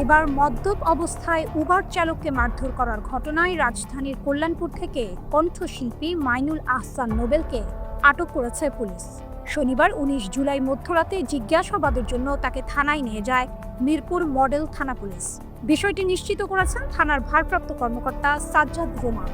এবার মদ্যপ অবস্থায় উবার চালককে মারধর করার ঘটনায় রাজধানীর কল্যাণপুর থেকে কণ্ঠশিল্পী মাইনুল আহসান নোবেলকে আটক করেছে পুলিশ। শনিবার ১৯ জুলাই মধ্যরাতে জিজ্ঞাসাবাদের জন্য তাকে থানায় নিয়ে যায় মিরপুর মডেল থানা পুলিশ। বিষয়টি নিশ্চিত করেছেন থানার ভারপ্রাপ্ত কর্মকর্তা সাজ্জাদ রোমান।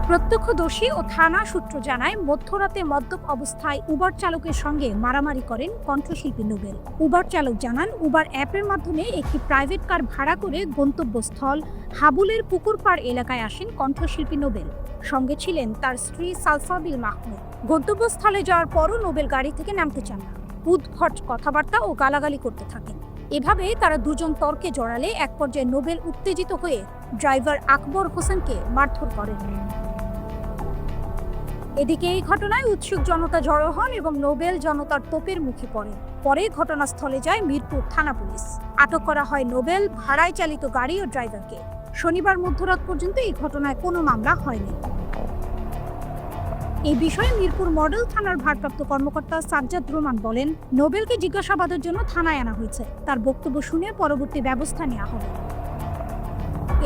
প্রত্যক্ষদর্শী ও থানা সূত্র জানায়, মধ্যরাতে মদ্যপ অবস্থায় উবার চালকের সঙ্গে মারামারি করেন কণ্ঠশিল্পী নোবেল। উবার চালক জানান, উবার অ্যাপের মাধ্যমে একটি প্রাইভেট কার ভাড়া করে গন্তব্যস্থল হাবুলের পুকুরপাড় এলাকায় আসেন কণ্ঠশিল্পী নোবেল। সঙ্গে ছিলেন তার স্ত্রী সালসাবিল মাহমুদ। গন্তব্যস্থলে যাওয়ার পরও নোবেল গাড়ি থেকে নামতে চান না। উদ্ভট কথাবার্তা ও গালাগালি করতে থাকেন। এভাবে তারা দুজন তর্কে জড়ালে এক পর্যায়ে নোবেল উত্তেজিত হয়ে ড্রাইভার আকবর হোসেনকে মারধর করেন। এদিকে এই ঘটনায় উৎসুক জনতা জড়ো হন এবং নোবেল জনতার তোপের মুখে পড়েন। পরে ঘটনাস্থলে যায় মিরপুর থানা পুলিশ। আটক করা হয় নোবেল, ভাড়ায় চালিত গাড়ি ও ড্রাইভারকে। শনিবার মধ্যরাত পর্যন্ত এই ঘটনায় কোনো মামলা হয়নি। এই বিষয়ে মিরপুর মডেল থানার ভারপ্রাপ্ত কর্মকর্তা সাজ্জাদ রোমান বলেন, নোবেলকে জিজ্ঞাসাবাদের জন্য থানায় আনা হয়েছে। তার বক্তব্য শুনে পরবর্তী ব্যবস্থা নেওয়া হবে।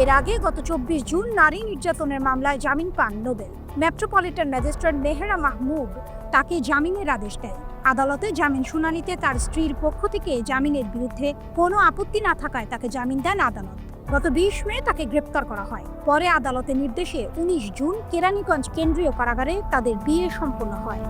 এর আগে গত ২৪ জুন নারী নির্যাতনের মামলায় জামিন পান Nobel. Metropolitan magistrate Mehra Mahmud তাকে জামিনের আদেশ দেয়। আদালতে জামিন শুনানিতে তার স্ত্রীর পক্ষ থেকে জামিনের বিরুদ্ধে কোনো আপত্তি না থাকায় তাকে জামিন দেন আদালত। গত ২০ মে তাকে গ্রেপ্তার করা হয়। পরে আদালতের নির্দেশে ১৯ জুন কেরানীগঞ্জ কেন্দ্রীয় কারাগারে তাদের বিয়ে সম্পন্ন হয়।